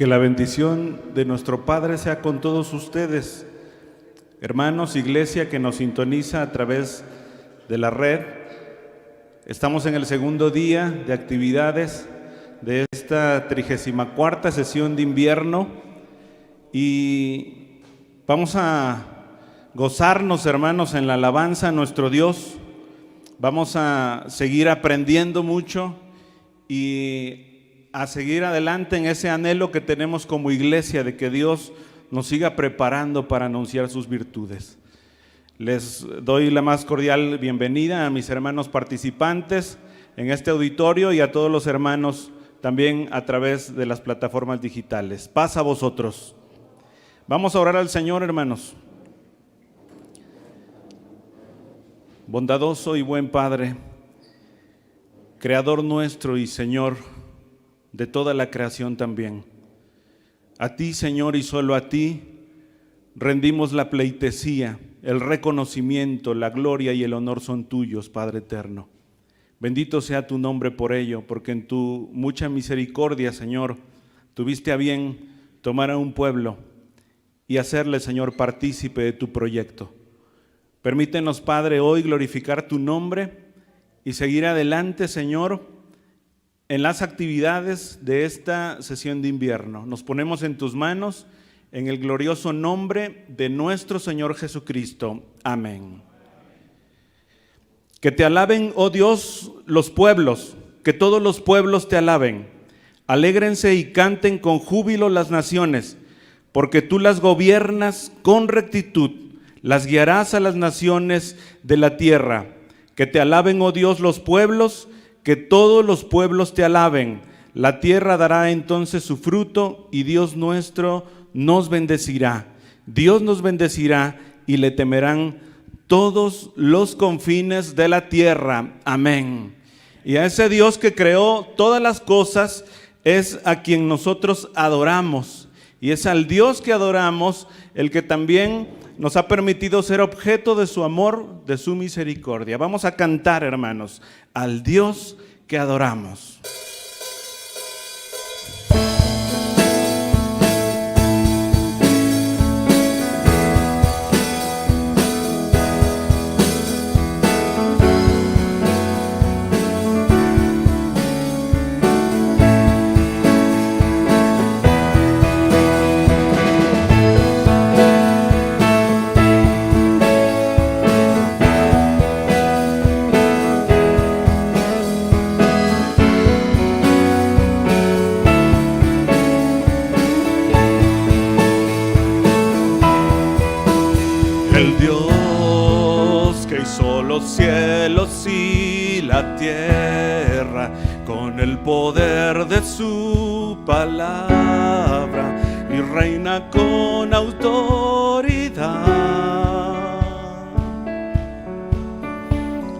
Que la bendición de nuestro Padre sea con todos ustedes, hermanos, iglesia que nos sintoniza a través de la red. Estamos en el segundo día de actividades de esta 34ª sesión de invierno y vamos a gozarnos, hermanos, en la alabanza a nuestro Dios. Vamos a seguir aprendiendo mucho y a seguir adelante en ese anhelo que tenemos como iglesia de que Dios nos siga preparando para anunciar sus virtudes. Les doy la más cordial bienvenida a mis hermanos participantes en este auditorio y a todos los hermanos también a través de las plataformas digitales. Paz a vosotros. Vamos a orar al Señor, hermanos. Bondadoso y buen Padre, Creador nuestro y Señor de toda la creación también. A ti, Señor, y solo a ti rendimos la pleitesía, el reconocimiento, la gloria y el honor son tuyos, Padre eterno. Bendito sea tu nombre por ello, porque en tu mucha misericordia, Señor, tuviste a bien tomar a un pueblo y hacerle, Señor, partícipe de tu proyecto. Permítenos, Padre, hoy glorificar tu nombre y seguir adelante, Señor, en las actividades de esta sesión de invierno. Nos ponemos en tus manos, en el glorioso nombre de nuestro Señor Jesucristo. Amén. Que te alaben, oh Dios, los pueblos, que todos los pueblos te alaben. Alégrense y canten con júbilo las naciones, porque tú las gobiernas con rectitud, las guiarás a las naciones de la tierra. Que te alaben, oh Dios, los pueblos, que todos los pueblos te alaben. La tierra dará entonces su fruto y Dios nuestro nos bendecirá. Dios nos bendecirá y le temerán todos los confines de la tierra. Amén. Y a ese Dios que creó todas las cosas es a quien nosotros adoramos. Y es al Dios que adoramos el que también nos ha permitido ser objeto de su amor, de su misericordia. Vamos a cantar, hermanos, al Dios que adoramos. Cielos y la tierra, con el poder de su palabra, y reina con autoridad.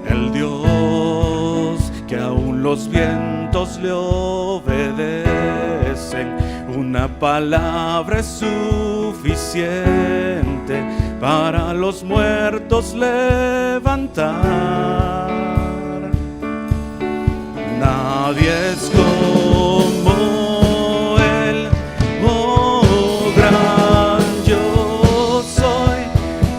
El Dios que aún los vientos le obedecen, una palabra es suficiente para los muertos levantar. Nadie es como Él, oh gran yo soy.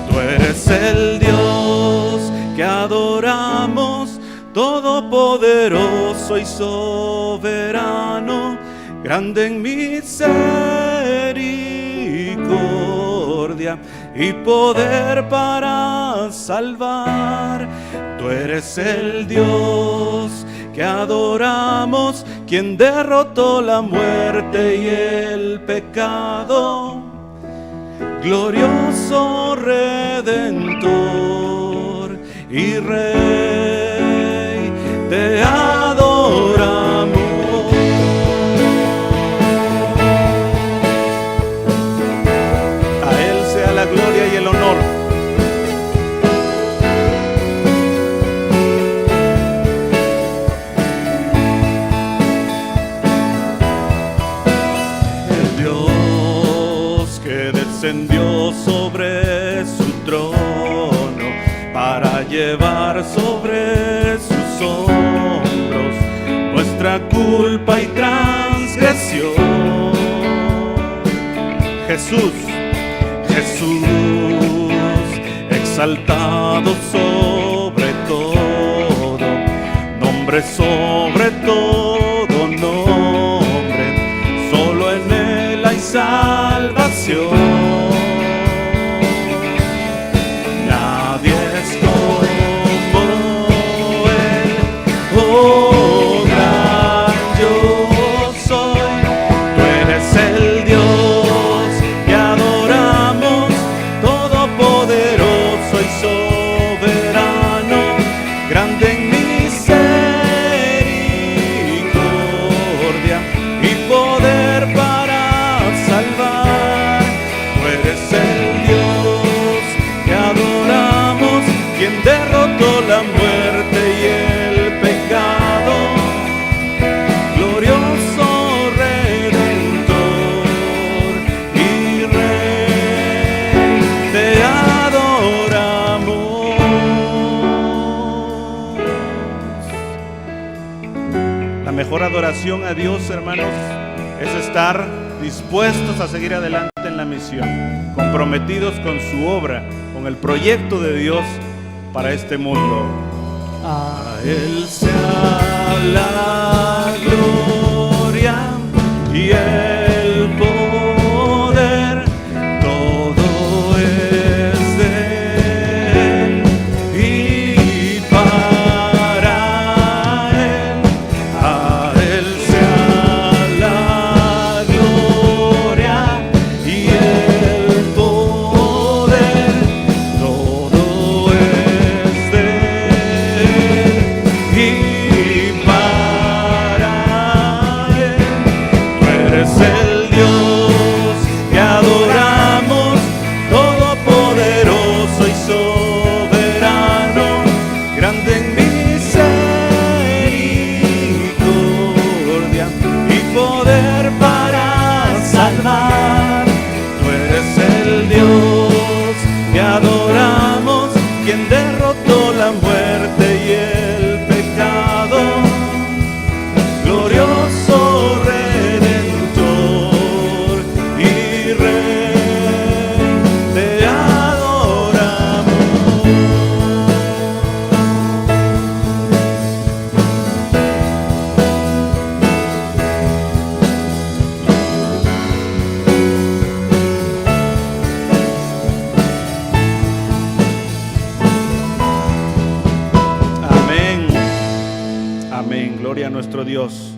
Tú eres el Dios que adoramos, todopoderoso y soberano, grande en misericordia y poder para salvar. Tú eres el Dios que adoramos, quien derrotó la muerte y el pecado, glorioso Redentor y Rey, te adoramos. A Él sea la gloria y el honor. Descendió sobre su trono para llevar sobre sus hombros nuestra culpa y transgresión. Jesús, Jesús, exaltado sobre todo, nombre sobre todo nombre, solo en Él hay salvación. Nadie es como Él, oh gran yo soy, tú eres el Dios que adoramos, todopoderoso y soberano, grande en misericordia y poder para salvar. Tú eres el Dios que adoramos, quien derrotó la muerte y el pecado, glorioso Redentor y Rey, te adoramos. La mejor adoración a Dios, hermanos, es estar dispuestos a seguir adelante en la misión, comprometidos con su obra, con el proyecto de Dios para este mundo. A Él sea la gloria y el poder, todo es de Él y para Él. A Él sea la gloria y el poder, todo es de Él y para Él. Tú eres el Dios que adoramos, todopoderoso y soberano, grande en misericordia y poder para salvar. Tú eres el Dios que adoramos, quien derrotó la muerte y el pecado, glorioso Redentor y Rey, te adoramos. Amén. Amén. Gloria a nuestro Dios.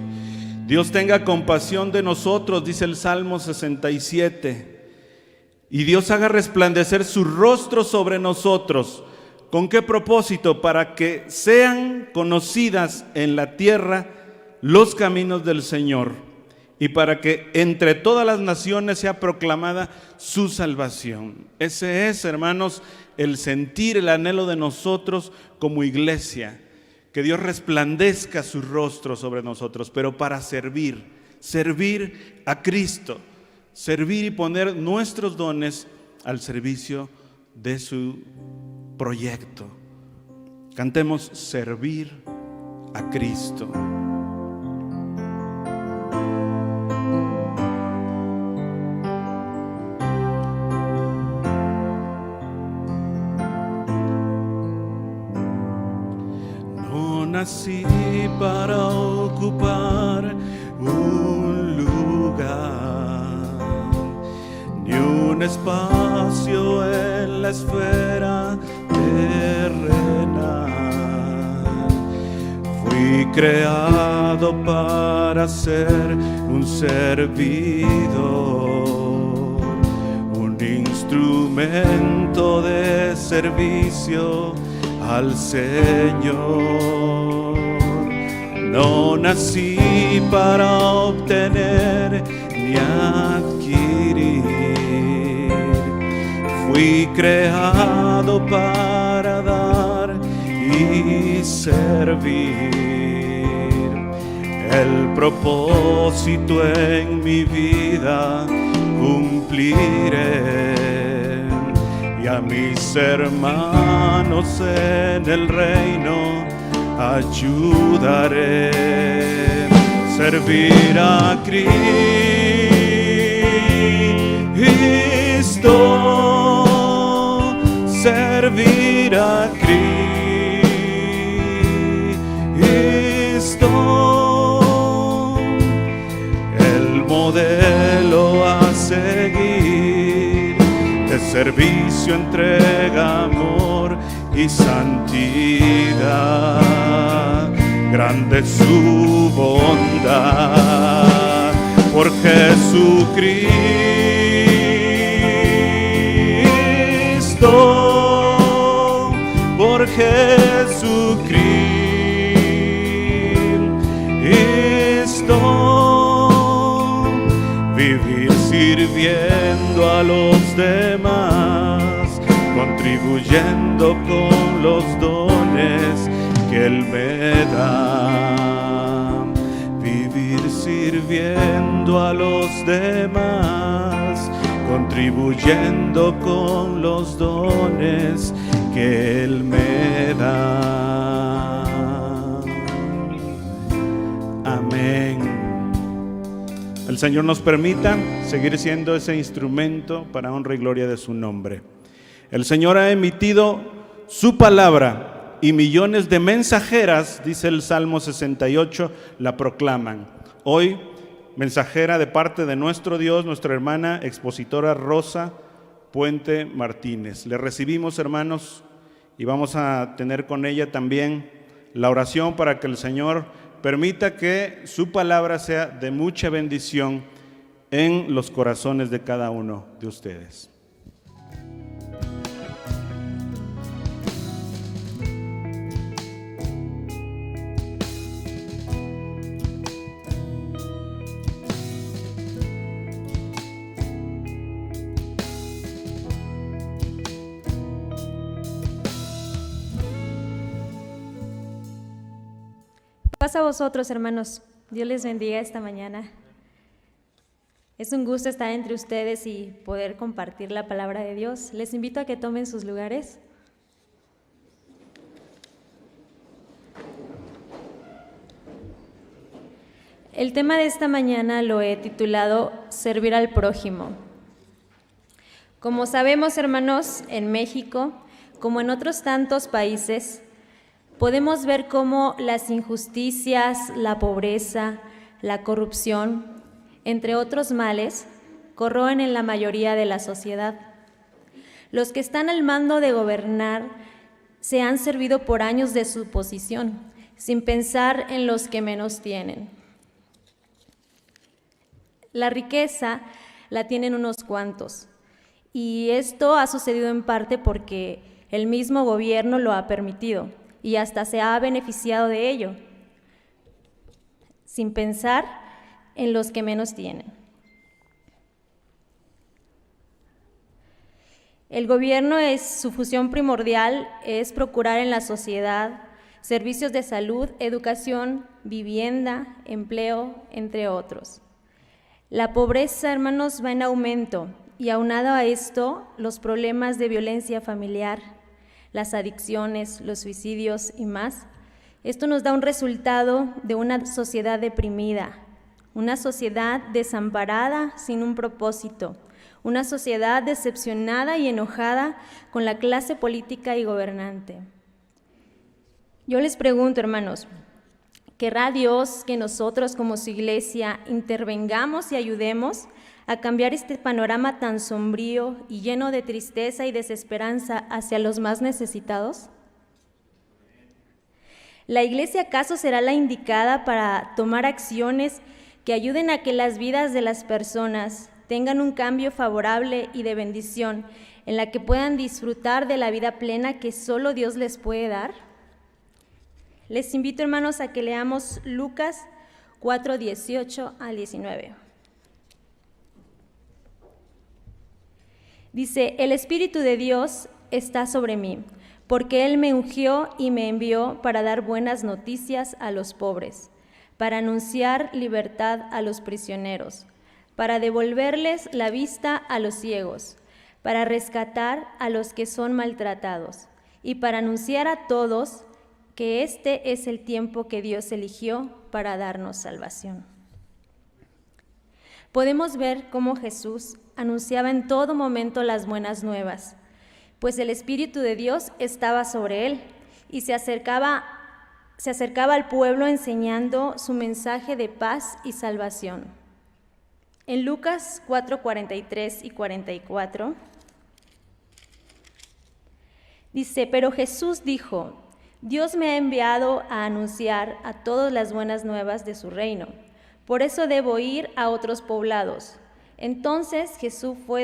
Dios tenga compasión de nosotros, dice el Salmo 67. Y Dios haga resplandecer su rostro sobre nosotros. ¿Con qué propósito? Para que sean conocidas en la tierra los caminos del Señor, y para que entre todas las naciones sea proclamada su salvación. Ese es, hermanos, el sentir, el anhelo de nosotros como iglesia, que Dios resplandezca su rostro sobre nosotros, pero para servir a Cristo, servir y poner nuestros dones al servicio de su proyecto. Cantemos servir a Cristo. No nací para ocupar un lugar, ni un espacio en la esfera terrenal. Fui creado para ser un servidor, un instrumento de servicio al Señor. No nací para obtener ni adquirir, fui creado para dar y servir. El propósito en mi vida cumpliré, y a mis hermanos en el reino ayudaré. Servir a Cristo servir a Cristo, el modelo a seguir, de servicio, entrega, amor y santidad. Grande es su bondad por Jesucristo, por Jesucristo, vivir sirviendo a los demás, contribuyendo con los dones que Él me da. Vivir sirviendo a los demás, contribuyendo con los dones que Él me da. Amén. El Señor nos permita seguir siendo ese instrumento para honra y gloria de su nombre. El Señor ha emitido su palabra y millones de mensajeras, dice el Salmo 68, la proclaman. Hoy, mensajera de parte de nuestro Dios, nuestra hermana expositora Rosa Puente Martínez. Le recibimos, hermanos, y vamos a tener con ella también la oración para que el Señor permita que su palabra sea de mucha bendición en los corazones de cada uno de ustedes. Paz a vosotros, hermanos. Dios les bendiga esta mañana. Es un gusto estar entre ustedes y poder compartir la palabra de Dios. Les invito a que tomen sus lugares. El tema de esta mañana lo he titulado Servir al prójimo. Como sabemos, hermanos, en México, como en otros tantos países, podemos ver cómo las injusticias, la pobreza, la corrupción, entre otros males, corroen en la mayoría de la sociedad. Los que están al mando de gobernar se han servido por años de su posición, sin pensar en los que menos tienen. La riqueza la tienen unos cuantos, y esto ha sucedido en parte porque el mismo gobierno lo ha permitido, y hasta se ha beneficiado de ello, sin pensar en los que menos tienen. El gobierno, su función primordial es procurar en la sociedad servicios de salud, educación, vivienda, empleo, entre otros. La pobreza, hermanos, va en aumento, y aunado a esto, los problemas de violencia familiar, las adicciones, los suicidios y más. Esto nos da un resultado de una sociedad deprimida, una sociedad desamparada sin un propósito, una sociedad decepcionada y enojada con la clase política y gobernante. Yo les pregunto, hermanos, ¿querrá Dios que nosotros como su iglesia intervengamos y ayudemos a cambiar este panorama tan sombrío y lleno de tristeza y desesperanza hacia los más necesitados? ¿La iglesia acaso será la indicada para tomar acciones que ayuden a que las vidas de las personas tengan un cambio favorable y de bendición, en la que puedan disfrutar de la vida plena que solo Dios les puede dar? Les invito, hermanos, a que leamos Lucas 4, 18 al 19. Dice: el Espíritu de Dios está sobre mí, porque Él me ungió y me envió para dar buenas noticias a los pobres, para anunciar libertad a los prisioneros, para devolverles la vista a los ciegos, para rescatar a los que son maltratados, y para anunciar a todos que este es el tiempo que Dios eligió para darnos salvación. Podemos ver cómo Jesús anunciaba en todo momento las buenas nuevas, pues el Espíritu de Dios estaba sobre él y se acercaba al pueblo enseñando su mensaje de paz y salvación. En Lucas 4:43 y 44 dice: pero Jesús dijo: Dios me ha enviado a anunciar a todos las buenas nuevas de su reino, por eso debo ir a otros poblados. Entonces Jesús fue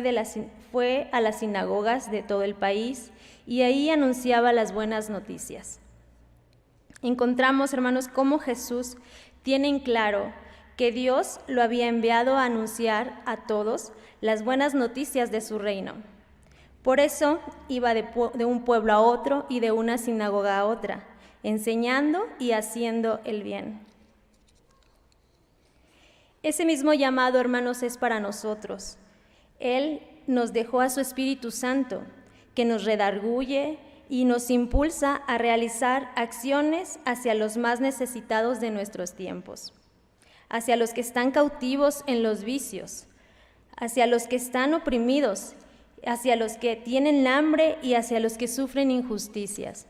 a las sinagogas de todo el país y ahí anunciaba las buenas noticias. Encontramos, hermanos, cómo Jesús tiene en claro que Dios lo había enviado a anunciar a todos las buenas noticias de su reino. Por eso iba de un pueblo a otro y de una sinagoga a otra, enseñando y haciendo el bien. Ese mismo llamado, hermanos, es para nosotros. Él nos dejó a su Espíritu Santo, que nos redarguye y nos impulsa a realizar acciones hacia los más necesitados de nuestros tiempos, hacia los que están cautivos en los vicios, hacia los que están oprimidos, hacia los que tienen hambre y hacia los que sufren injusticias.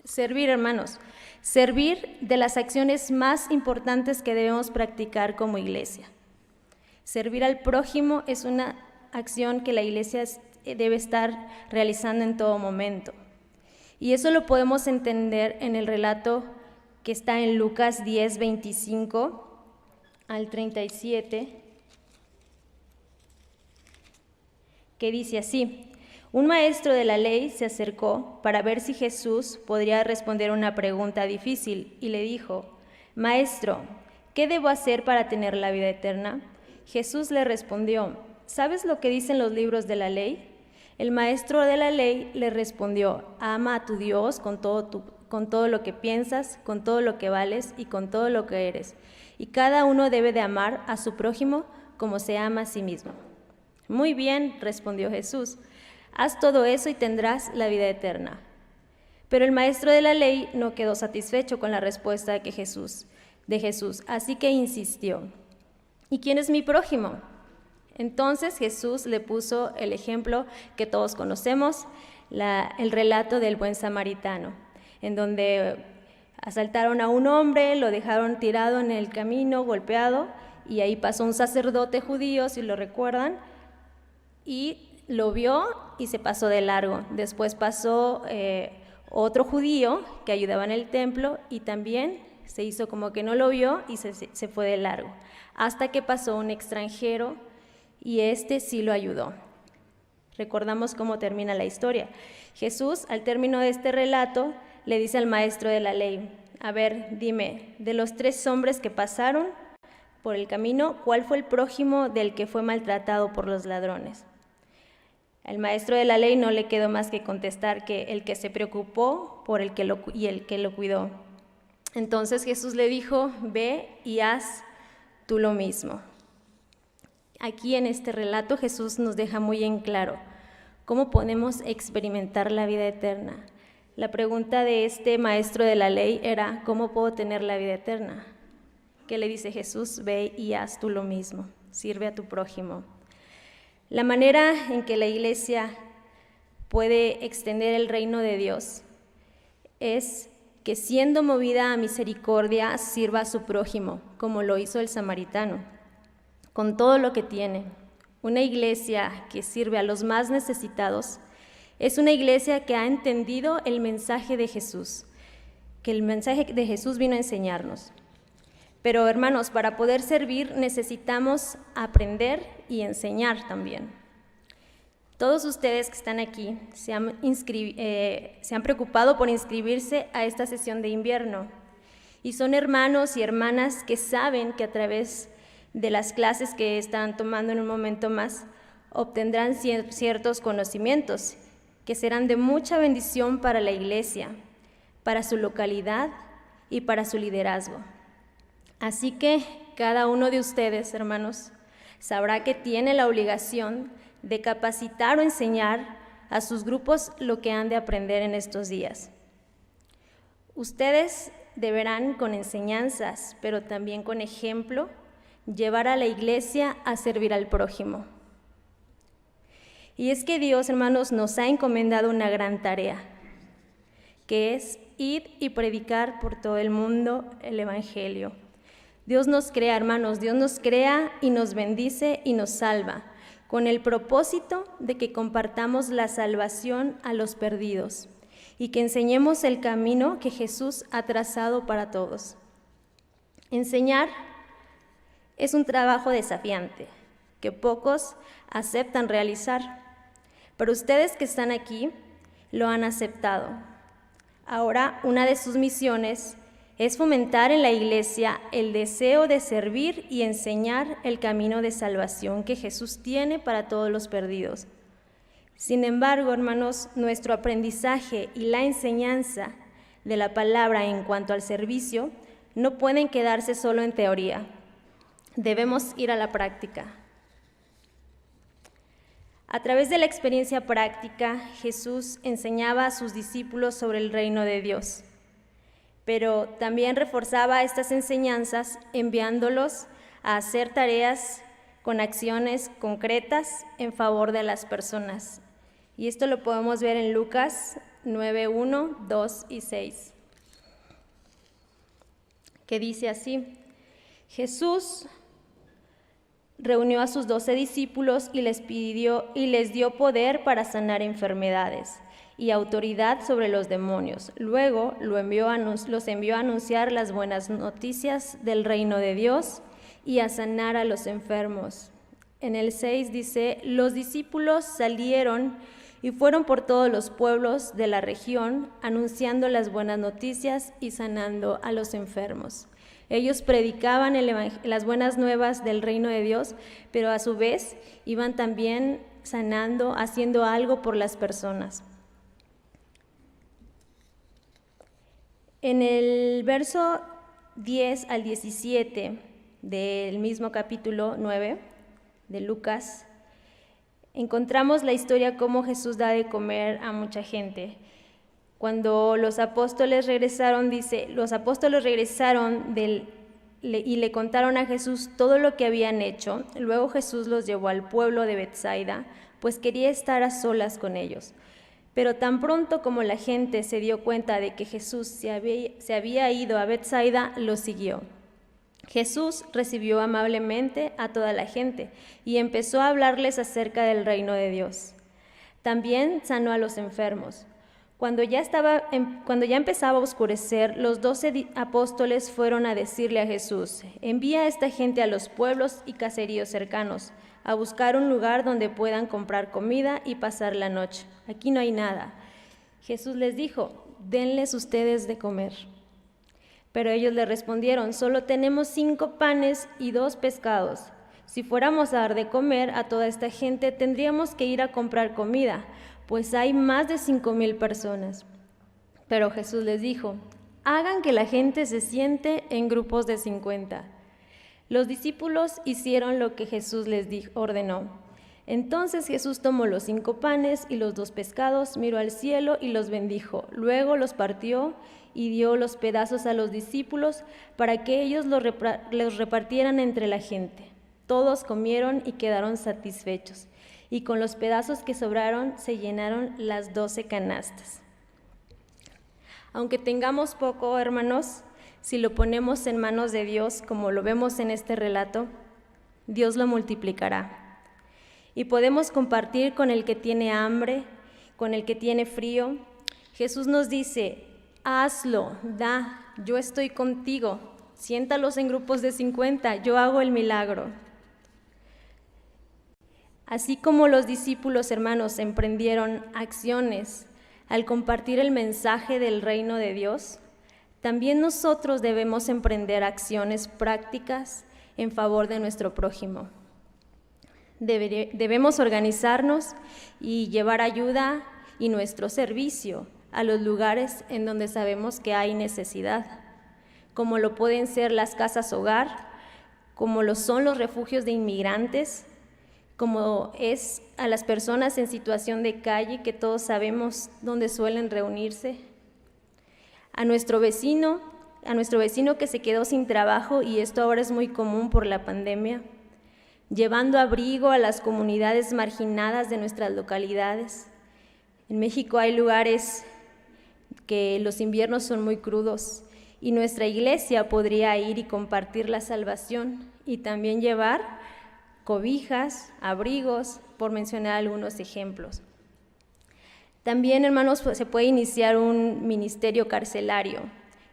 Servir, hermanos, servir de las acciones más importantes que debemos practicar como iglesia. Servir al prójimo es una acción que la iglesia debe estar realizando en todo momento. Y eso lo podemos entender en el relato que está en Lucas 10, 25 al 37, que dice así: un maestro de la ley se acercó para ver si Jesús podría responder una pregunta difícil y le dijo: Maestro, ¿qué debo hacer para tener la vida eterna? Jesús le respondió: ¿sabes lo que dicen los libros de la ley? El maestro de la ley le respondió: ama a tu Dios con todo lo que piensas, con todo lo que vales y con todo lo que eres. Y cada uno debe de amar a su prójimo como se ama a sí mismo. Muy bien, respondió Jesús, haz todo eso y tendrás la vida eterna. Pero el maestro de la ley no quedó satisfecho con la respuesta de Jesús, así que insistió: ¿y quién es mi prójimo? Entonces Jesús le puso el ejemplo que todos conocemos, el relato del buen samaritano, en donde asaltaron a un hombre, lo dejaron tirado en el camino, golpeado, y ahí pasó un sacerdote judío, si lo recuerdan, y lo vio y se pasó de largo. Después pasó otro judío que ayudaba en el templo y también se hizo como que no lo vio y se fue de largo, hasta que pasó un extranjero y este sí lo ayudó. Recordamos cómo termina la historia. Jesús, al término de este relato, le dice al maestro de la ley: a ver, dime, de los 3 hombres que pasaron por el camino, ¿cuál fue el prójimo del que fue maltratado por los ladrones? El maestro de la ley no le quedó más que contestar que el que se preocupó por el que lo cuidó. Entonces Jesús le dijo: ve y haz tú lo mismo. Aquí en este relato Jesús nos deja muy en claro cómo podemos experimentar la vida eterna. La pregunta de este maestro de la ley era: ¿cómo puedo tener la vida eterna? ¿Qué le dice Jesús? Ve y haz tú lo mismo, sirve a tu prójimo. La manera en que la iglesia puede extender el reino de Dios es que, siendo movida a misericordia, sirva a su prójimo, como lo hizo el samaritano, con todo lo que tiene. Una iglesia que sirve a los más necesitados es una iglesia que ha entendido el mensaje de Jesús, que el mensaje de Jesús vino a enseñarnos. Pero, hermanos, para poder servir necesitamos aprender y enseñar también. Todos ustedes que están aquí se han preocupado por inscribirse a esta sesión de invierno y son hermanos y hermanas que saben que a través de las clases que están tomando en un momento más obtendrán ciertos conocimientos que serán de mucha bendición para la iglesia, para su localidad y para su liderazgo. Así que cada uno de ustedes, hermanos, sabrá que tiene la obligación de capacitar o enseñar a sus grupos lo que han de aprender en estos días. Ustedes deberán, con enseñanzas, pero también con ejemplo, llevar a la iglesia a servir al prójimo. Y es que Dios, hermanos, nos ha encomendado una gran tarea, que es ir y predicar por todo el mundo el Evangelio. Dios nos crea, hermanos, Dios nos crea y nos bendice y nos salva, con el propósito de que compartamos la salvación a los perdidos y que enseñemos el camino que Jesús ha trazado para todos. Enseñar es un trabajo desafiante que pocos aceptan realizar, pero ustedes que están aquí lo han aceptado. Ahora, una de sus misiones es fomentar en la iglesia el deseo de servir y enseñar el camino de salvación que Jesús tiene para todos los perdidos. Sin embargo, hermanos, nuestro aprendizaje y la enseñanza de la palabra en cuanto al servicio no pueden quedarse solo en teoría. Debemos ir a la práctica. A través de la experiencia práctica, Jesús enseñaba a sus discípulos sobre el reino de Dios, pero también reforzaba estas enseñanzas enviándolos a hacer tareas con acciones concretas en favor de las personas. Y esto lo podemos ver en Lucas 9, 1, 2 y 6, que dice así: Jesús reunió a sus 12 discípulos y les dio poder para sanar enfermedades y autoridad sobre los demonios. Luego los envió a anunciar las buenas noticias del reino de Dios y a sanar a los enfermos. En el 6 dice: los discípulos salieron y fueron por todos los pueblos de la región, anunciando las buenas noticias y sanando a los enfermos. Ellos predicaban las buenas nuevas del reino de Dios, pero a su vez iban también sanando, haciendo algo por las personas. En el verso 10 al 17 del mismo capítulo 9 de Lucas, encontramos la historia cómo Jesús da de comer a mucha gente. Cuando los apóstoles regresaron, dice, los apóstoles regresaron y le contaron a Jesús todo lo que habían hecho. Luego Jesús los llevó al pueblo de Betsaida, pues quería estar a solas con ellos. Pero tan pronto como la gente se dio cuenta de que Jesús se había ido a Betsaida, lo siguió. Jesús recibió amablemente a toda la gente y empezó a hablarles acerca del reino de Dios. También sanó a los enfermos. Cuando ya empezaba a oscurecer, los 12 apóstoles fueron a decirle a Jesús: envía a esta gente a los pueblos y caseríos cercanos, a buscar un lugar donde puedan comprar comida y pasar la noche. Aquí no hay nada. Jesús les dijo: denles ustedes de comer. Pero ellos le respondieron: solo tenemos 5 panes y 2 pescados. Si fuéramos a dar de comer a toda esta gente, tendríamos que ir a comprar comida, pues hay más de 5,000 personas. Pero Jesús les dijo: hagan que la gente se siente en grupos de 50. Los discípulos hicieron lo que Jesús les ordenó. Entonces Jesús tomó los 5 panes y los 2 pescados, miró al cielo y los bendijo. Luego los partió y dio los pedazos a los discípulos para que ellos los repartieran entre la gente. Todos comieron y quedaron satisfechos, y con los pedazos que sobraron se llenaron las 12 canastas. Aunque tengamos poco, hermanos, si lo ponemos en manos de Dios, como lo vemos en este relato, Dios lo multiplicará. Y podemos compartir con el que tiene hambre, con el que tiene frío. Jesús nos dice: hazlo, da, yo estoy contigo, siéntalos en grupos de 50, yo hago el milagro. Así como los discípulos, hermanos, emprendieron acciones al compartir el mensaje del reino de Dios, también nosotros debemos emprender acciones prácticas en favor de nuestro prójimo. Debemos organizarnos y llevar ayuda y nuestro servicio a los lugares en donde sabemos que hay necesidad, como lo pueden ser las casas hogar, como lo son los refugios de inmigrantes, como es a las personas en situación de calle, que todos sabemos dónde suelen reunirse, a nuestro vecino, a nuestro vecino que se quedó sin trabajo, y esto ahora es muy común por la pandemia, llevando abrigo a las comunidades marginadas de nuestras localidades. En México hay lugares que los inviernos son muy crudos y nuestra iglesia podría ir y compartir la salvación y también llevar cobijas, abrigos, por mencionar algunos ejemplos. También, hermanos, se puede iniciar un ministerio carcelario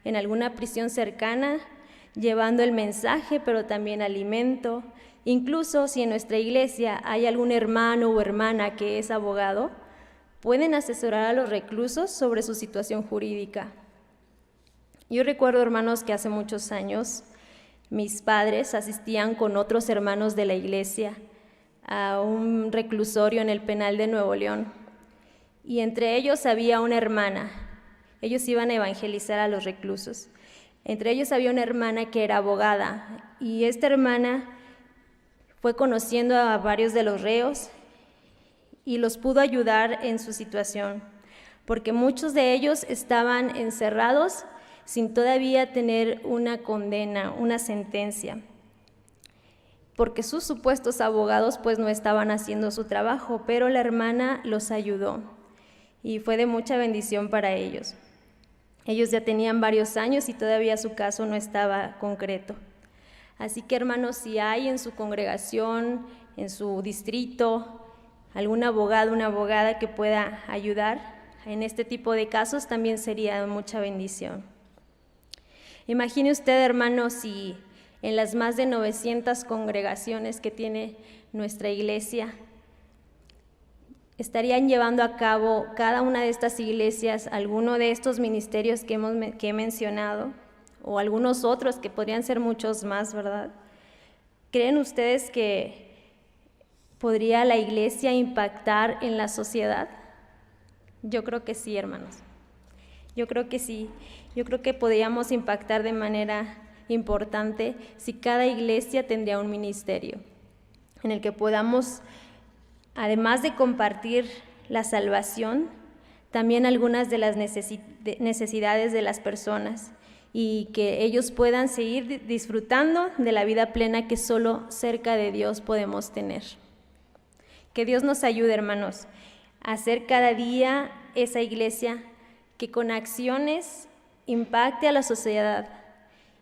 en alguna prisión cercana, llevando el mensaje, pero también alimento. Incluso si en nuestra iglesia hay algún hermano o hermana que es abogado, pueden asesorar a los reclusos sobre su situación jurídica. Yo recuerdo, hermanos, que hace muchos años mis padres asistían con otros hermanos de la iglesia a un reclusorio en el penal de Nuevo León, y entre ellos había una hermana. Ellos iban a evangelizar a los reclusos. Entre ellos había una hermana que era abogada, y esta hermana fue conociendo a varios de los reos y los pudo ayudar en su situación, porque muchos de ellos estaban encerrados sin todavía tener una condena, una sentencia, porque sus supuestos abogados pues no estaban haciendo su trabajo, pero la hermana los ayudó y fue de mucha bendición para ellos. Ellos ya tenían varios años y todavía su caso no estaba concreto. Así que, hermanos, si hay en su congregación, en su distrito, algún abogado, una abogada que pueda ayudar en este tipo de casos, también sería mucha bendición. Imagine usted, hermanos, si en las más de 900 congregaciones que tiene nuestra iglesia, estarían llevando a cabo cada una de estas iglesias alguno de estos ministerios que he mencionado, o algunos otros que podrían ser muchos más, ¿verdad? ¿Creen ustedes que podría la iglesia impactar en la sociedad? Yo creo que sí, hermanos. Yo creo que sí. Yo creo que podríamos impactar de manera importante si cada iglesia tendría un ministerio en el que podamos, además de compartir la salvación, también algunas de las necesidades de las personas, y que ellos puedan seguir disfrutando de la vida plena que solo cerca de Dios podemos tener. Que Dios nos ayude, hermanos, a hacer cada día esa iglesia que con acciones impacte a la sociedad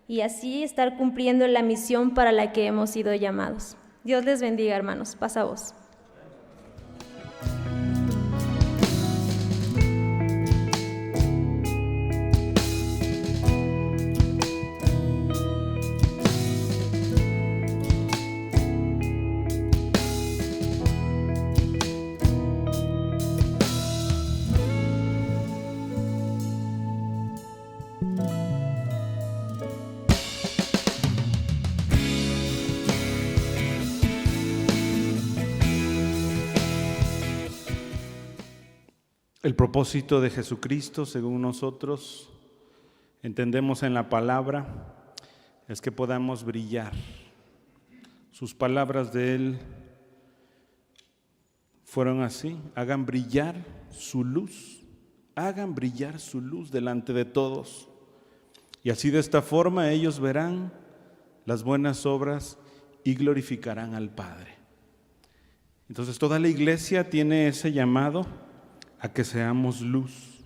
y así estar cumpliendo la misión para la que hemos sido llamados. Dios les bendiga, hermanos. Pasa voz. El propósito de Jesucristo, según nosotros entendemos en la palabra, es que podamos brillar. Sus palabras de Él fueron así: hagan brillar su luz delante de todos. Y así, de esta forma, ellos verán las buenas obras y glorificarán al Padre. Entonces, toda la iglesia tiene ese llamado a que seamos luz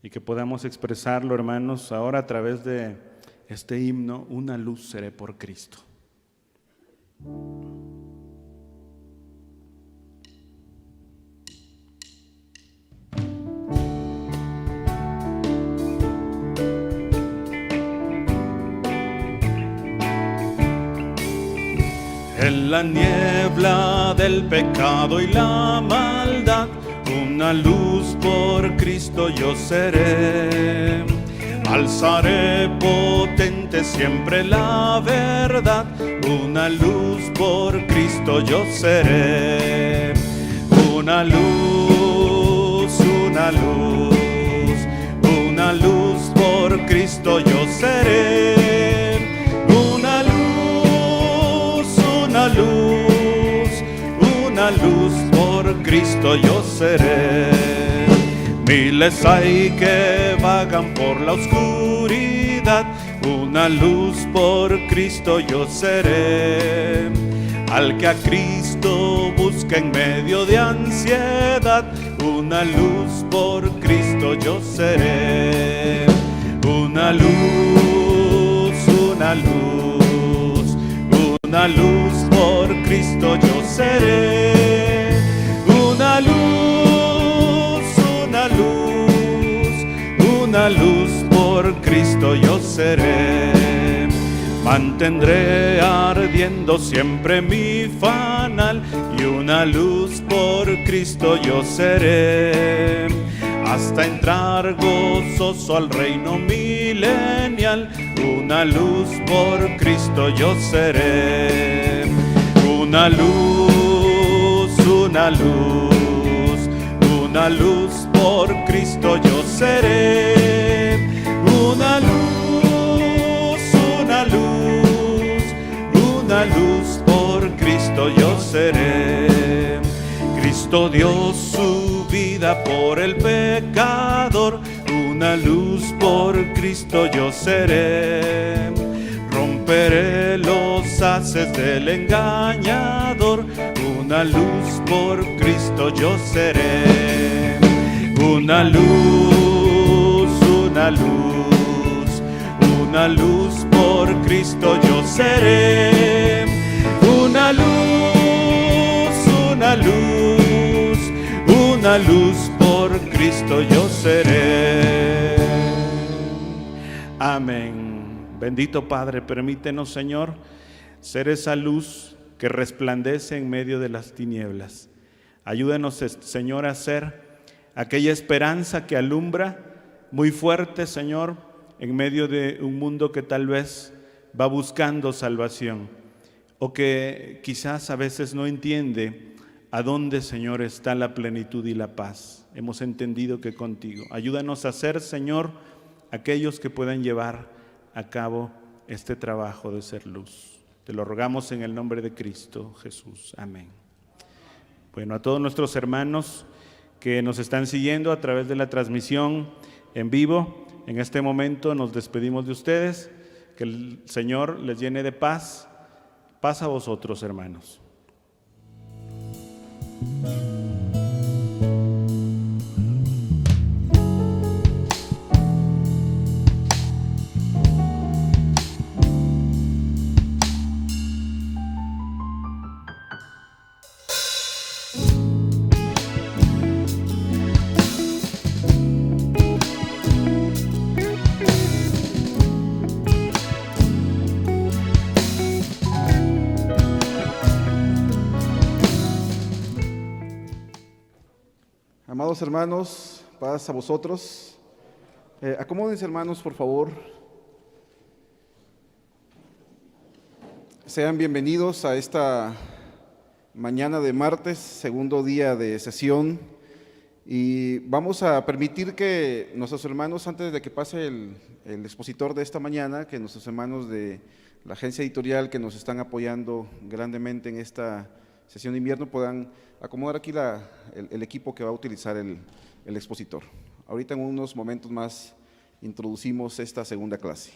y que podamos expresarlo, hermanos, ahora a través de este himno: una luz seré por Cristo. En la niebla del pecado y la maldad, una luz por Cristo yo seré. Alzaré potente siempre la verdad, una luz por Cristo yo seré. Una luz, una luz, una luz por Cristo yo seré. Una luz, una luz, una luz por Cristo yo seré. Miles hay que vagan por la oscuridad, oscuridad, una luz por Cristo yo seré. Al que a Cristo busca en medio de ansiedad, una luz por Cristo yo seré. Una luz, una luz, una luz por Cristo yo seré. Una luz, una luz, una luz por Cristo yo seré. Mantendré ardiendo siempre mi fanal y una luz por Cristo yo seré. Hasta entrar gozoso al reino milenial, una luz por Cristo yo seré. Una luz, una luz, una luz por Cristo yo seré. Una luz, una luz, una luz por Cristo yo seré. Cristo dio su vida por el pecador, una luz por Cristo yo seré. Romperé los haces del engañador, una luz por Cristo yo seré. Una luz, una luz, una luz por Cristo yo seré. Una luz, una luz, una luz por Cristo yo seré. Amén. Bendito Padre, permítenos, Señor, ser esa luz que resplandece en medio de las tinieblas. Ayúdenos, Señor, a ser aquella esperanza que alumbra muy fuerte, Señor, en medio de un mundo que tal vez va buscando salvación o que quizás a veces no entiende a dónde, Señor, está la plenitud y la paz. Hemos entendido que contigo. Ayúdanos a ser, Señor, aquellos que puedan llevar a cabo este trabajo de ser luz. Te lo rogamos en el nombre de Cristo Jesús. Amén. Bueno, a todos nuestros hermanos que nos están siguiendo a través de la transmisión en vivo, en este momento nos despedimos de ustedes. Que el Señor les llene de paz. Paz a vosotros, hermanos. Amados hermanos, paz a vosotros. Acomódense, hermanos, por favor. Sean bienvenidos a esta mañana de martes, segundo día de sesión. Y vamos a permitir que nuestros hermanos, antes de que pase el expositor de esta mañana, que nuestros hermanos de la agencia editorial que nos están apoyando grandemente en esta sesión de invierno puedan acomodar aquí el equipo que va a utilizar el expositor. Ahorita en unos momentos más introducimos esta segunda clase.